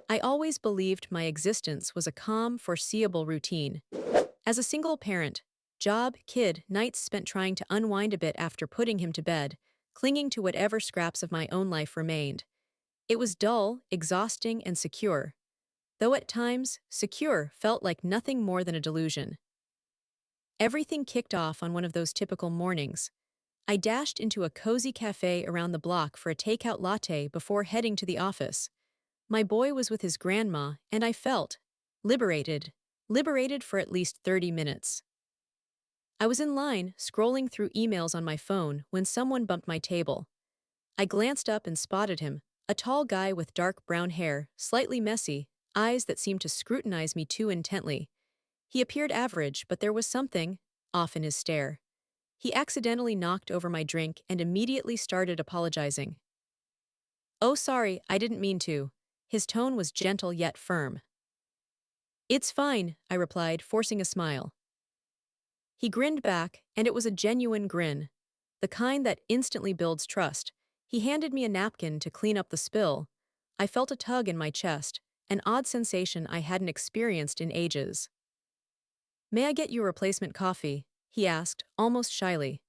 I always believed my existence was a calm, foreseeable routine. As a single parent, job, kid, nights spent trying to unwind a bit after putting him to bed, clinging to whatever scraps of my own life remained. It was dull, exhausting, and secure. Though at times, secure felt like nothing more than a delusion. Everything kicked off on one of those typical mornings. I dashed into a cozy cafe around the block for a takeout latte before heading to the office. My boy was with his grandma, and I felt liberated. Liberated for at least 30 minutes. I was in line, scrolling through emails on my phone, when someone bumped my table. I glanced up and spotted him, a tall guy with dark brown hair, slightly messy, eyes that seemed to scrutinize me too intently. He appeared average, but there was something off in his stare. He accidentally knocked over my drink and immediately started apologizing. "Oh, sorry, I didn't mean to." His tone was gentle yet firm. "It's fine," I replied, forcing a smile. He grinned back, and it was a genuine grin, the kind that instantly builds trust. He handed me a napkin to clean up the spill. I felt a tug in my chest, an odd sensation I hadn't experienced in ages. "May I get you a replacement coffee?" he asked, almost shyly.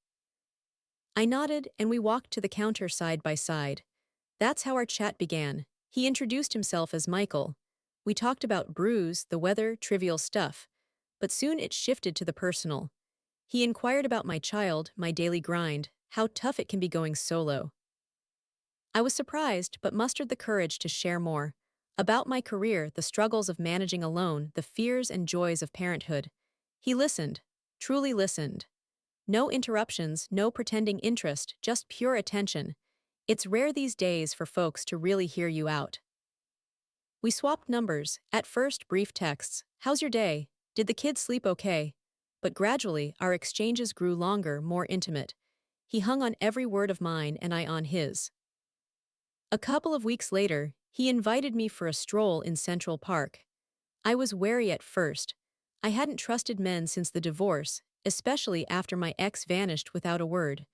I nodded, and we walked to the counter side by side. That's how our chat began. He introduced himself as Michael. We talked about brews, the weather, trivial stuff. But soon it shifted to the personal. He inquired about my child, my daily grind, how tough it can be going solo. I was surprised, but mustered the courage to share more. About my career, the struggles of managing alone, the fears and joys of parenthood. He listened, truly listened. No interruptions, no pretending interest, just pure attention. It's rare these days for folks to really hear you out. We swapped numbers, at first brief texts. "How's your day? Did the kids sleep okay?" But gradually, our exchanges grew longer, more intimate. He hung on every word of mine and I on his. A couple of weeks later, he invited me for a stroll in Central Park. I was wary at first. I hadn't trusted men since the divorce, especially after my ex vanished without a word.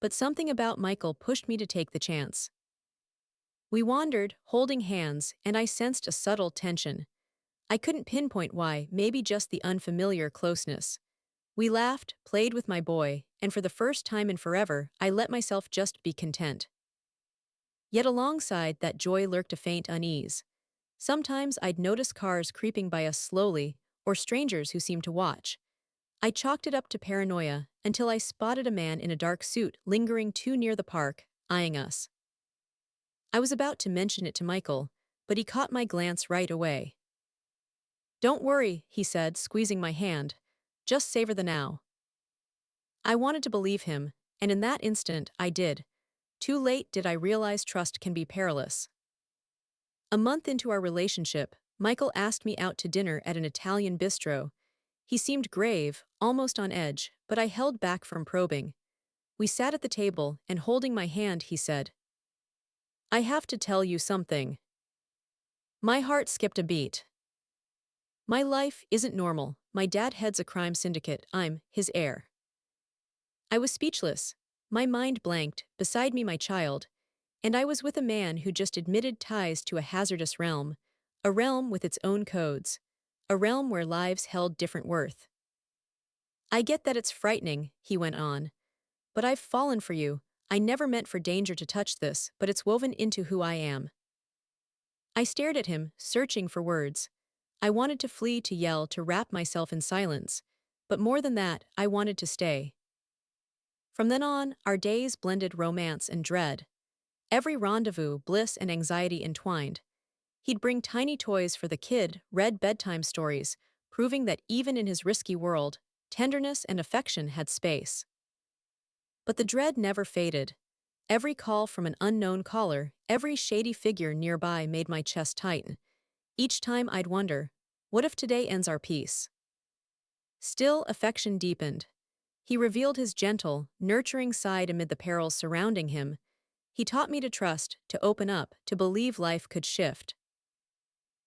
But something about Michael pushed me to take the chance. We wandered, holding hands, and I sensed a subtle tension. I couldn't pinpoint why, maybe just the unfamiliar closeness. We laughed, played with my boy, and for the first time in forever, I let myself just be content. Yet alongside that joy lurked a faint unease. Sometimes I'd notice cars creeping by us slowly, or strangers who seemed to watch. I chalked it up to paranoia until I spotted a man in a dark suit lingering too near the park, eyeing us. I was about to mention it to Michael, but he caught my glance right away. "Don't worry," he said, squeezing my hand. "Just savor the now." I wanted to believe him, and in that instant, I did. Too late did I realize trust can be perilous. A month into our relationship, Michael asked me out to dinner at an Italian bistro. He seemed grave, almost on edge, but I held back from probing. We sat at the table, and holding my hand, he said, "I have to tell you something." My heart skipped a beat. "My life isn't normal. My dad heads a crime syndicate. I'm his heir." I was speechless. My mind blanked, beside me my child, and I was with a man who just admitted ties to a hazardous realm, a realm with its own codes, a realm where lives held different worth. "I get that it's frightening," he went on, "but I've fallen for you. I never meant for danger to touch this, but it's woven into who I am." I stared at him, searching for words. I wanted to flee, to yell, to wrap myself in silence, but more than that, I wanted to stay. From then on, our days blended romance and dread. Every rendezvous, bliss and anxiety entwined. He'd bring tiny toys for the kid, read bedtime stories, proving that even in his risky world, tenderness and affection had space. But the dread never faded. Every call from an unknown caller, every shady figure nearby made my chest tighten. Each time I'd wonder, what if today ends our peace? Still, affection deepened. He revealed his gentle, nurturing side amid the perils surrounding him. He taught me to trust, to open up, to believe life could shift.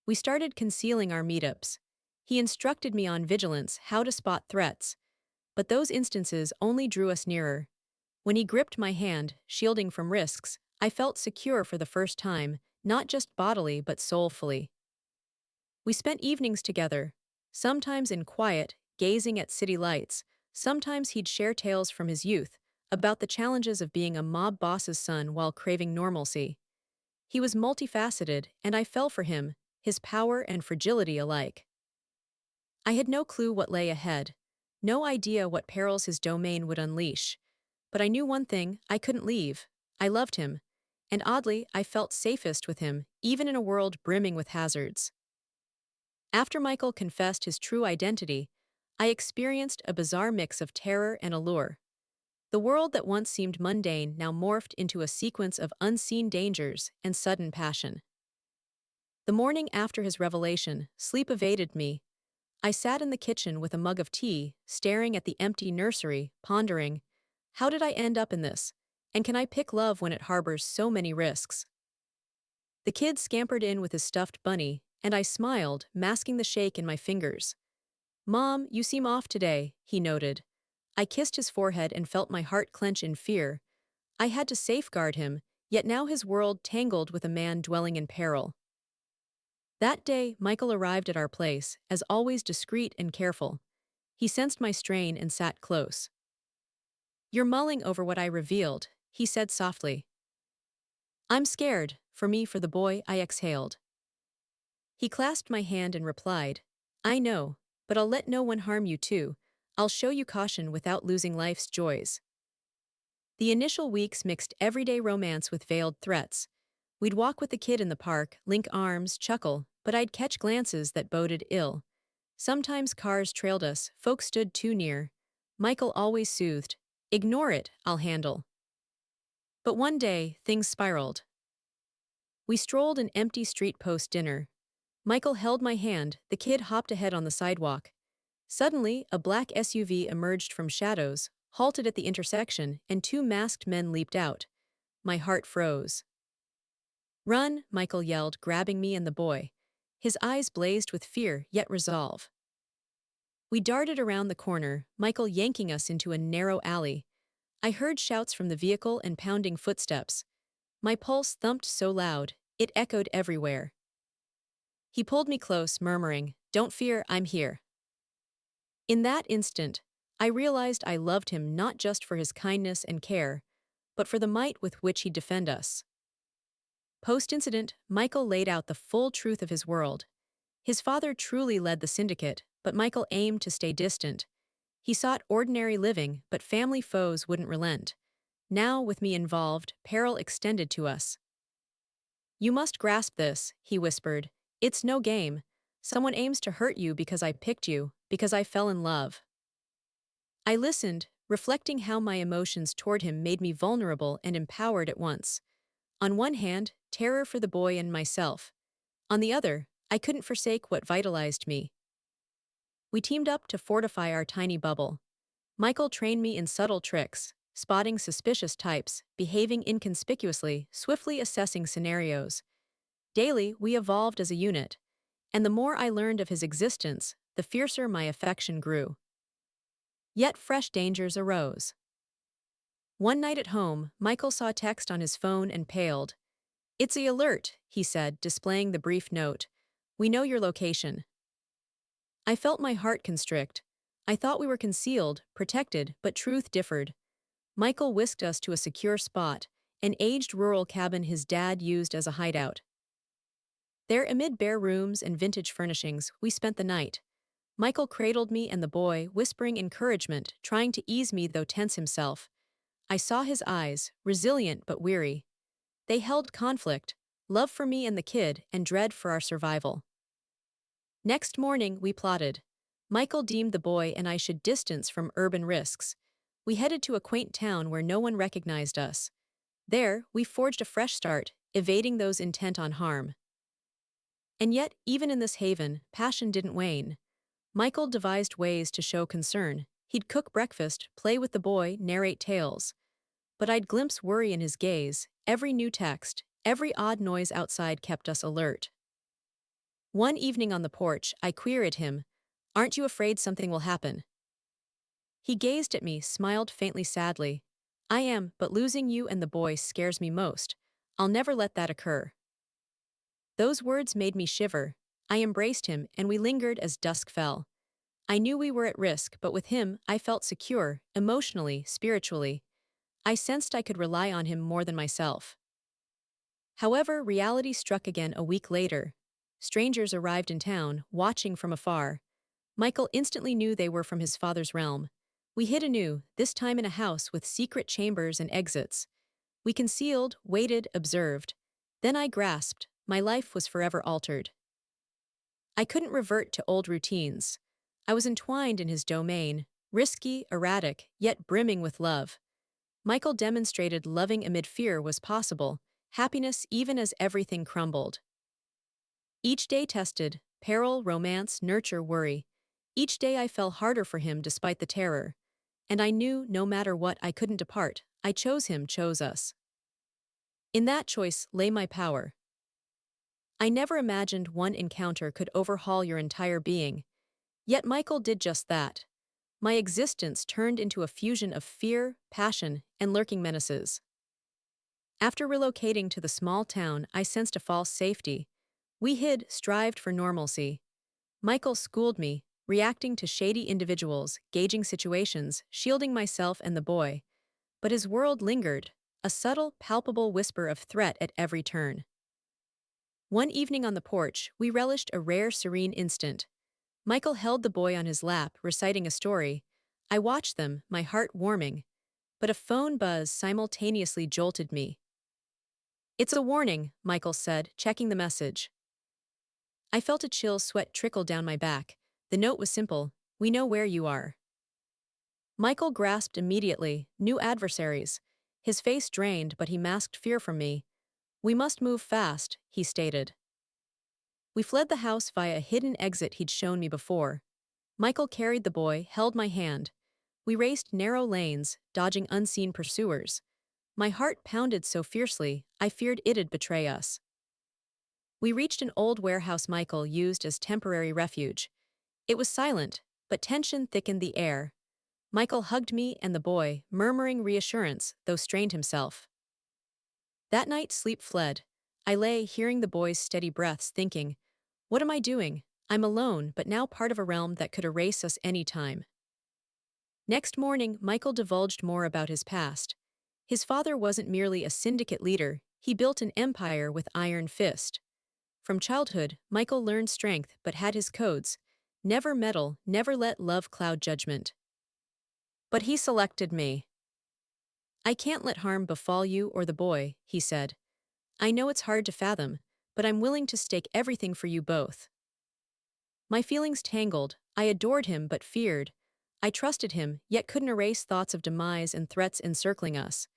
We started concealing our meetups. He instructed me on vigilance, how to spot threats. But those instances only drew us nearer. When he gripped my hand, shielding from risks, I felt secure for the first time, not just bodily but soulfully. We spent evenings together, sometimes in quiet, gazing at city lights, sometimes he'd share tales from his youth about the challenges of being a mob boss's son while craving normalcy. He was multifaceted, and I fell for him, his power and fragility alike. I had no clue what lay ahead, no idea what perils his domain would unleash. But I knew one thing: I couldn't leave. I loved him, and oddly, I felt safest with him, even in a world brimming with hazards. After Michael confessed his true identity, I experienced a bizarre mix of terror and allure. The world that once seemed mundane now morphed into a sequence of unseen dangers and sudden passion. The morning after his revelation, sleep evaded me. I sat in the kitchen with a mug of tea, staring at the empty nursery, pondering, how did I end up in this? And can I pick love when it harbors so many risks? The kid scampered in with his stuffed bunny, and I smiled, masking the shake in my fingers. "Mom, you seem off today," he noted. I kissed his forehead and felt my heart clench in fear. I had to safeguard him, yet now his world tangled with a man dwelling in peril. That day, Michael arrived at our place, as always discreet and careful. He sensed my strain and sat close. "You're mulling over what I revealed," he said softly. "I'm scared, for me, for the boy," I exhaled. He clasped my hand and replied, "I know, but I'll let no one harm you too. I'll show you caution without losing life's joys." The initial weeks mixed everyday romance with veiled threats. We'd walk with the kid in the park, link arms, chuckle, but I'd catch glances that boded ill. Sometimes cars trailed us, folks stood too near. Michael always soothed, "Ignore it, I'll handle." But one day, things spiraled. We strolled an empty street post-dinner. Michael held my hand, the kid hopped ahead on the sidewalk. Suddenly, a black SUV emerged from shadows, halted at the intersection, and two masked men leaped out. My heart froze. "Run," Michael yelled, grabbing me and the boy. His eyes blazed with fear, yet resolve. We darted around the corner, Michael yanking us into a narrow alley. I heard shouts from the vehicle and pounding footsteps. My pulse thumped so loud, it echoed everywhere. He pulled me close, murmuring, "Don't fear, I'm here." In that instant, I realized I loved him not just for his kindness and care, but for the might with which he'd defend us. Post-incident, Michael laid out the full truth of his world. His father truly led the syndicate, but Michael aimed to stay distant. He sought ordinary living, but family foes wouldn't relent. Now, with me involved, peril extended to us. "You must grasp this," he whispered. "It's no game. Someone aims to hurt you because I picked you, because I fell in love." I listened, reflecting how my emotions toward him made me vulnerable and empowered at once. On one hand, terror for the boy and myself. On the other, I couldn't forsake what vitalized me. We teamed up to fortify our tiny bubble. Michael trained me in subtle tricks, spotting suspicious types, behaving inconspicuously, swiftly assessing scenarios. Daily, we evolved as a unit, and the more I learned of his existence, the fiercer my affection grew. Yet fresh dangers arose. One night at home, Michael saw text on his phone and paled. "It's the alert," he said, displaying the brief note. "We know your location." I felt my heart constrict. I thought we were concealed, protected, but truth differed. Michael whisked us to a secure spot, an aged rural cabin his dad used as a hideout. There, amid bare rooms and vintage furnishings, we spent the night. Michael cradled me and the boy, whispering encouragement, trying to ease me though tense himself. I saw his eyes, resilient but weary. They held conflict, love for me and the kid, and dread for our survival. Next morning, we plotted. Michael deemed the boy and I should distance from urban risks. We headed to a quaint town where no one recognized us. There, we forged a fresh start, evading those intent on harm. And yet, even in this haven, passion didn't wane. Michael devised ways to show concern. He'd cook breakfast, play with the boy, narrate tales. But I'd glimpse worry in his gaze. Every new text, every odd noise outside kept us alert. One evening on the porch, I queried him, "Aren't you afraid something will happen?" He gazed at me, smiled faintly sadly. "I am, but losing you and the boy scares me most. I'll never let that occur." Those words made me shiver. I embraced him, and we lingered as dusk fell. I knew we were at risk, but with him, I felt secure, emotionally, spiritually. I sensed I could rely on him more than myself. However, reality struck again a week later. Strangers arrived in town, watching from afar. Michael instantly knew they were from his father's realm. We hid anew, this time in a house with secret chambers and exits. We concealed, waited, observed. Then I grasped, my life was forever altered. I couldn't revert to old routines. I was entwined in his domain, risky, erratic, yet brimming with love. Michael demonstrated loving amid fear was possible, happiness even as everything crumbled. Each day tested, peril, romance, nurture, worry. Each day I fell harder for him despite the terror. And I knew, no matter what, I couldn't depart. I chose him, chose us. In that choice lay my power. I never imagined one encounter could overhaul your entire being. Yet Michael did just that. My existence turned into a fusion of fear, passion, and lurking menaces. After relocating to the small town, I sensed a false safety. We hid, strived for normalcy. Michael schooled me, reacting to shady individuals, gauging situations, shielding myself and the boy. But his world lingered, a subtle, palpable whisper of threat at every turn. One evening on the porch, we relished a rare, serene instant. Michael held the boy on his lap, reciting a story. I watched them, my heart warming. But a phone buzz simultaneously jolted me. "It's a warning," Michael said, checking the message. I felt a chill sweat trickle down my back. The note was simple: "We know where you are." Michael grasped immediately, new adversaries. His face drained, but he masked fear from me. "We must move fast," he stated. We fled the house via a hidden exit he'd shown me before. Michael carried the boy, held my hand. We raced narrow lanes, dodging unseen pursuers. My heart pounded so fiercely, I feared it'd betray us. We reached an old warehouse Michael used as temporary refuge. It was silent, but tension thickened the air. Michael hugged me and the boy, murmuring reassurance, though strained himself. That night sleep fled. I lay, hearing the boy's steady breaths, thinking, what am I doing? I'm alone, but now part of a realm that could erase us any time. Next morning, Michael divulged more about his past. His father wasn't merely a syndicate leader, he built an empire with iron fist. From childhood, Michael learned strength but had his codes. Never meddle, never let love cloud judgment. But he selected me. "I can't let harm befall you or the boy," he said. "I know it's hard to fathom, but I'm willing to stake everything for you both." My feelings tangled. I adored him but feared. I trusted him, yet couldn't erase thoughts of demise and threats encircling us.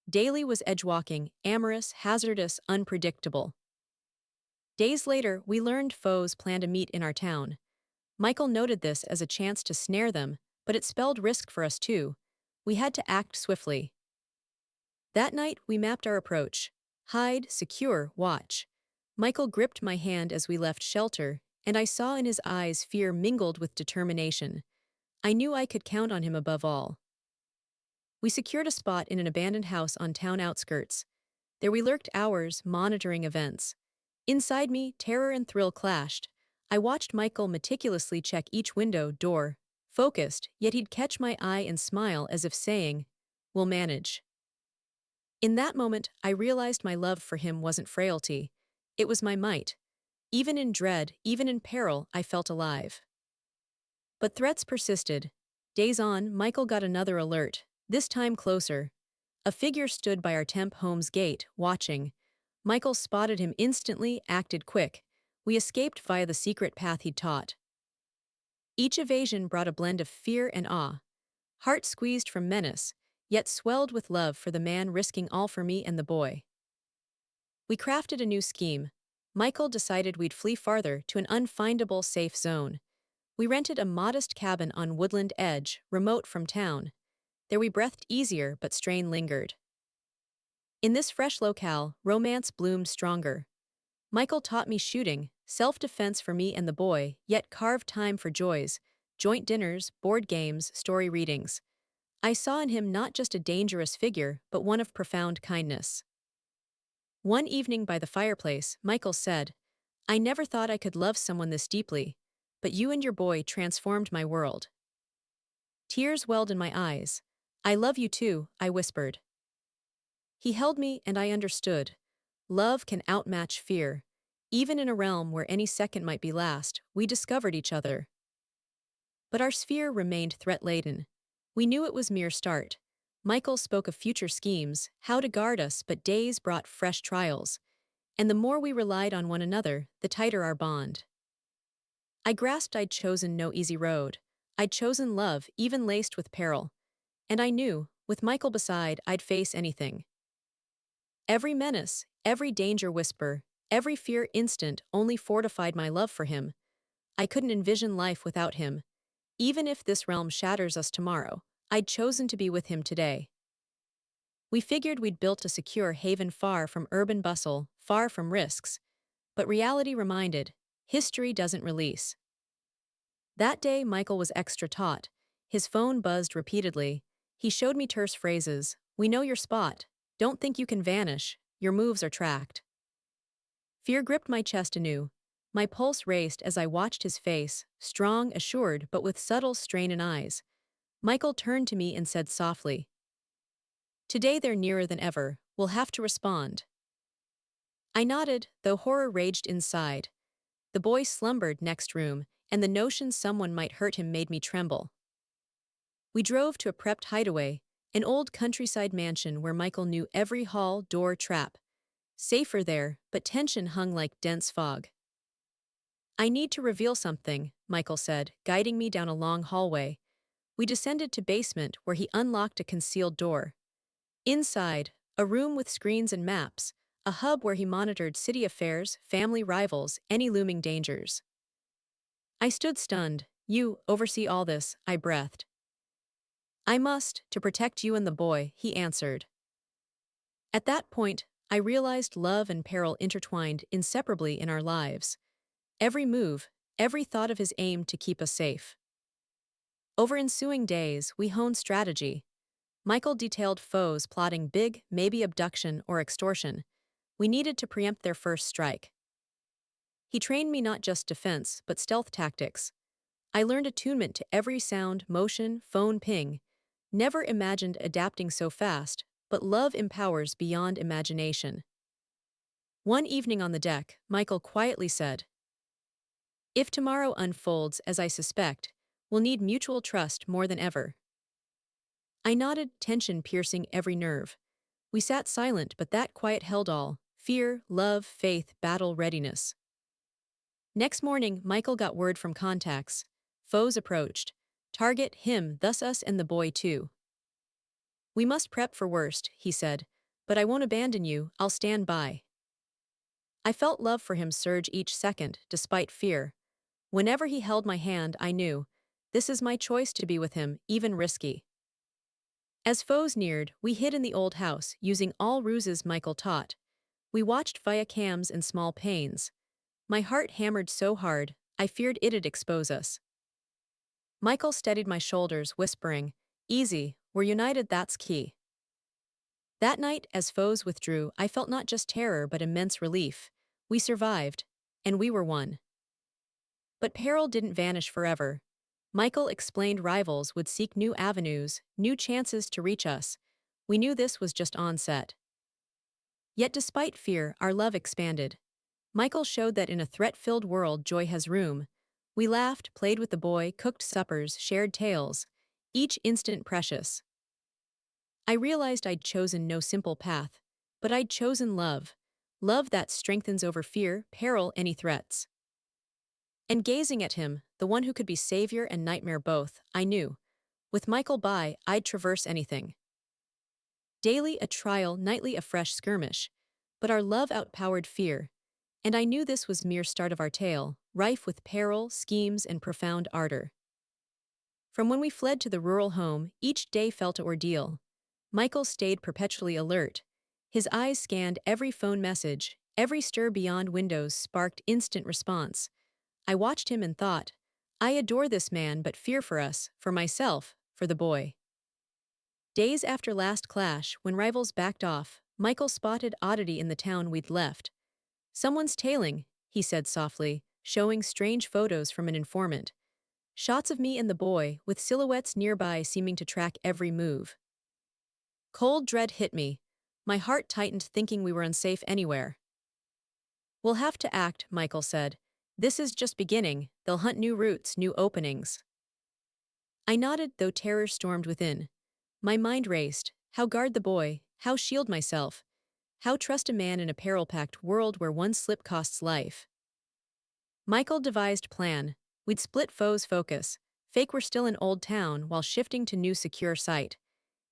Daily was edgewalking, amorous, hazardous, unpredictable. Days later, we learned foes planned a meet in our town. Michael noted this as a chance to snare them, but it spelled risk for us too. We had to act swiftly. That night, we mapped our approach. Hide, secure, watch. Michael gripped my hand as we left shelter, and I saw in his eyes fear mingled with determination. I knew I could count on him above all. We secured a spot in an abandoned house on town outskirts. There we lurked hours, monitoring events. Inside me, terror and thrill clashed. I watched Michael meticulously check each window, door, focused, yet he'd catch my eye and smile as if saying, "We'll manage." In that moment, I realized my love for him wasn't frailty. It was my might. Even in dread, even in peril, I felt alive. But threats persisted. Days on, Michael got another alert, this time closer. A figure stood by our temp home's gate, watching. Michael spotted him instantly, acted quick. We escaped via the secret path he'd taught. Each evasion brought a blend of fear and awe. Heart squeezed from menace, yet swelled with love for the man risking all for me and the boy. We crafted a new scheme. Michael decided we'd flee farther to an unfindable safe zone. We rented a modest cabin on Woodland Edge, remote from town. There we breathed easier, but strain lingered. In this fresh locale, romance bloomed stronger. Michael taught me shooting, self-defense for me and the boy, yet carved time for joys, joint dinners, board games, story readings. I saw in him not just a dangerous figure, but one of profound kindness. One evening by the fireplace, Michael said, I never thought I could love someone this deeply, but you and your boy transformed my world. Tears welled in my eyes. I love you too, I whispered. He held me and I understood. Love can outmatch fear. Even in a realm where any second might be last, we discovered each other. But our sphere remained threat-laden. We knew it was mere start. Michael spoke of future schemes, how to guard us, but days brought fresh trials. And the more we relied on one another, the tighter our bond. I grasped I'd chosen no easy road. I'd chosen love, even laced with peril. And I knew, with Michael beside, I'd face anything. Every menace, every danger whisper, every fear instant only fortified my love for him. I couldn't envision life without him. Even if this realm shatters us tomorrow, I'd chosen to be with him today. We figured we'd built a secure haven far from urban bustle, far from risks. But reality reminded, history doesn't release. That day, Michael was extra taut. His phone buzzed repeatedly. He showed me terse phrases. We know your spot. Don't think you can vanish. Your moves are tracked. Fear gripped my chest anew. My pulse raced as I watched his face, strong, assured, but with subtle strain in eyes. Michael turned to me and said softly, "Today they're nearer than ever. We'll have to respond." I nodded, though horror raged inside. The boy slumbered next room, and the notion someone might hurt him made me tremble. We drove to a prepped hideaway, an old countryside mansion where Michael knew every hall, door, trap. Safer there, but tension hung like dense fog. "I need to reveal something," Michael said, guiding me down a long hallway. We descended to basement where he unlocked a concealed door. Inside, a room with screens and maps, a hub where he monitored city affairs, family rivals, any looming dangers. I stood stunned. "You oversee all this," I breathed. "I must, to protect you and the boy," he answered. At that point, I realized love and peril intertwined inseparably in our lives. Every move, every thought of his aim to keep us safe. Over ensuing days, we honed strategy. Michael detailed foes plotting big, maybe abduction or extortion. We needed to preempt their first strike. He trained me not just defense, but stealth tactics. I learned attunement to every sound, motion, phone ping. Never imagined adapting so fast, but love empowers beyond imagination. One evening on the deck, Michael quietly said, "If tomorrow unfolds as I suspect, we'll need mutual trust more than ever." I nodded, tension piercing every nerve. We sat silent, but that quiet held all: fear, love, faith, battle readiness. Next morning, Michael got word from contacts. Foes approached. Target him, thus us and the boy too. "We must prep for worst," he said, "but I won't abandon you, I'll stand by." I felt love for him surge each second, despite fear. Whenever he held my hand, I knew, this is my choice to be with him, even risky. As foes neared, we hid in the old house, using all ruses Michael taught. We watched via cams and small panes. My heart hammered so hard, I feared it'd expose us. Michael steadied my shoulders, whispering, "Easy, we're united, that's key." That night, as foes withdrew, I felt not just terror but immense relief. We survived, and we were one. But peril didn't vanish forever. Michael explained rivals would seek new avenues, new chances to reach us. We knew this was just onset. Yet despite fear, our love expanded. Michael showed that in a threat-filled world joy has room. We laughed, played with the boy, cooked suppers, shared tales, each instant precious. I realized I'd chosen no simple path, but I'd chosen love. Love that strengthens over fear, peril, any threats. And gazing at him, the one who could be savior and nightmare both, I knew, with Michael by, I'd traverse anything. Daily a trial, nightly a fresh skirmish. But our love outpowered fear, and I knew this was mere start of our tale, rife with peril, schemes, and profound ardor. From when we fled to the rural home, each day felt an ordeal. Michael stayed perpetually alert. His eyes scanned every phone message, every stir beyond windows sparked instant response. I watched him and thought, I adore this man but fear for us, for myself, for the boy. Days after last clash, when rivals backed off, Michael spotted oddity in the town we'd left. Someone's tailing, he said softly, showing strange photos from an informant. Shots of me and the boy, with silhouettes nearby seeming to track every move. Cold dread hit me. My heart tightened thinking we were unsafe anywhere. We'll have to act, Michael said. This is just beginning, they'll hunt new routes, new openings. I nodded, though terror stormed within. My mind raced. How guard the boy? How shield myself? How trust a man in a peril-packed world where one slip costs life? Michael devised plan. We'd split foes' focus. Fake we're still in Old Town while shifting to new secure site.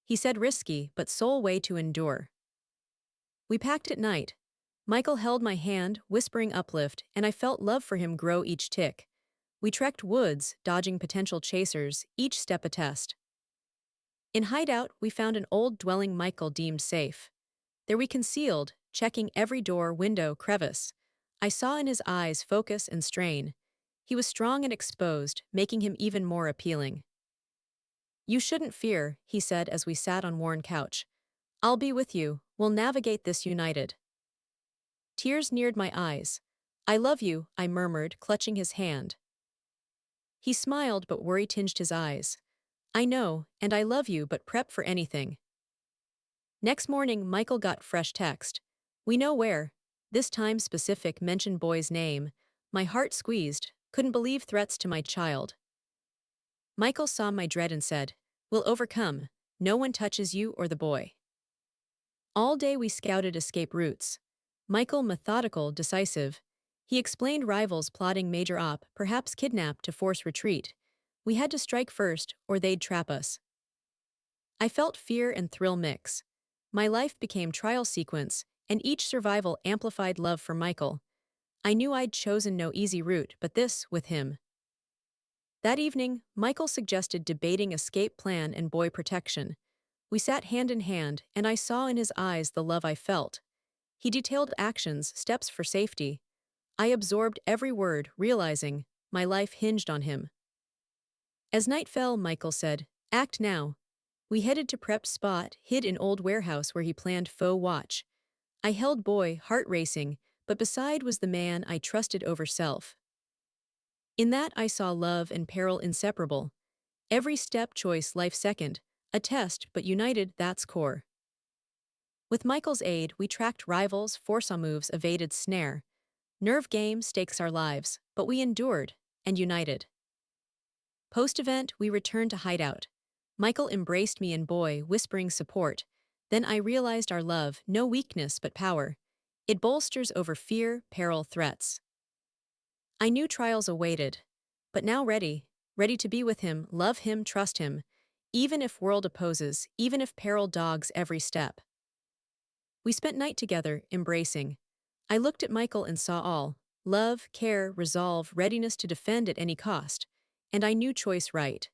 He said risky, but sole way to endure. We packed at night. Michael held my hand, whispering uplift, and I felt love for him grow each tick. We trekked woods, dodging potential chasers, each step a test. In hideout, we found an old dwelling Michael deemed safe. There we concealed, checking every door, window, crevice. I saw in his eyes focus and strain. He was strong and exposed, making him even more appealing. You shouldn't fear, he said as we sat on worn couch. I'll be with you, we'll navigate this united. Tears neared my eyes. I love you, I murmured, clutching his hand. He smiled, but worry tinged his eyes. I know, and I love you, but prep for anything. Next morning, Michael got fresh text. We know where. This time specific, mentioned boy's name. My heart squeezed, couldn't believe threats to my child. Michael saw my dread and said, We'll overcome. No one touches you or the boy. All day we scouted escape routes. Michael methodical, decisive. He explained rivals plotting major op, perhaps kidnap to force retreat. We had to strike first, or they'd trap us. I felt fear and thrill mix. My life became trial sequence, and each survival amplified love for Michael. I knew I'd chosen no easy route, but this, with him. That evening, Michael suggested debating escape plan and boy protection. We sat hand in hand, and I saw in his eyes the love I felt. He detailed actions, steps for safety. I absorbed every word, realizing my life hinged on him. As night fell, Michael said, Act now. We headed to prepped spot, hid in old warehouse where he planned faux watch. I held boy, heart racing, but beside was the man I trusted over self. In that I saw love and peril inseparable. Every step choice life second, a test but united, that's core. With Michael's aid, we tracked rivals, foresaw moves, evaded snare. Nerve game, stakes our lives, but we endured, and united. Post-event, we returned to hideout. Michael embraced me and boy, whispering support. Then I realized our love, no weakness but power. It bolsters over fear, peril, threats. I knew trials awaited, but now ready to be with him, love him, trust him, even if world opposes, even if peril dogs every step. We spent night together, embracing. I looked at Michael and saw all: love, care, resolve, readiness to defend at any cost, and I knew choice right.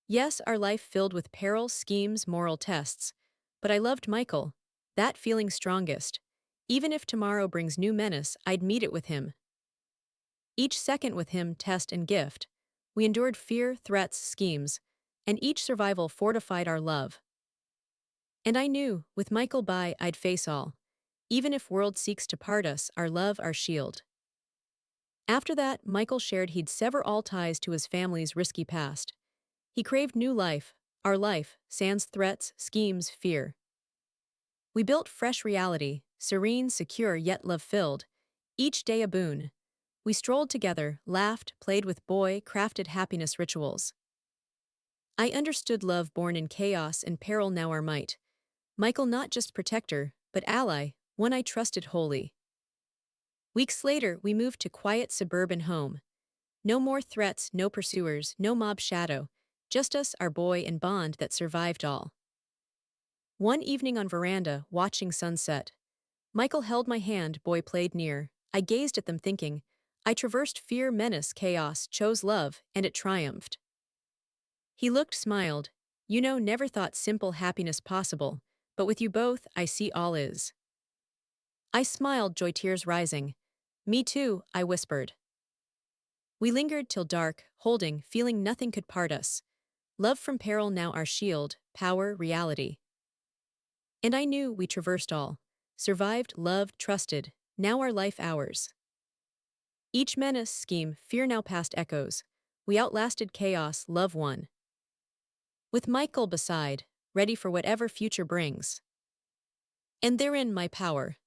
Yes, our life filled with peril, schemes, moral tests, but I loved Michael, that feeling strongest. Even if tomorrow brings new menace, I'd meet it with him. Each second with him, test and gift. We endured fear, threats, schemes, and each survival fortified our love. And I knew, with Michael by, I'd face all. Even if world seeks to part us, our love, our shield. After that, Michael shared he'd sever all ties to his family's risky past. He craved new life, our life, sans threats, schemes, fear. We built fresh reality, serene, secure, yet love-filled. Each day a boon. We strolled together, laughed, played with boy, crafted happiness rituals. I understood love born in chaos and peril now our might. Michael not just protector, but ally, one I trusted wholly. Weeks later, we moved to quiet suburban home. No more threats, no pursuers, no mob shadow, just us, our boy, and bond that survived all. One evening on veranda, watching sunset, Michael held my hand, boy played near. I gazed at them thinking, I traversed fear, menace, chaos, chose love, and it triumphed. He looked, smiled. You know, never thought simple happiness possible, but with you both, I see all is. I smiled, joy tears rising. Me too, I whispered. We lingered till dark, holding, feeling nothing could part us. Love from peril now our shield, power, reality. And I knew we traversed all. Survived, loved, trusted, now our life ours. Each menace scheme, fear now past echoes. We outlasted chaos, love won. With Michael beside, ready for whatever future brings. And therein my power,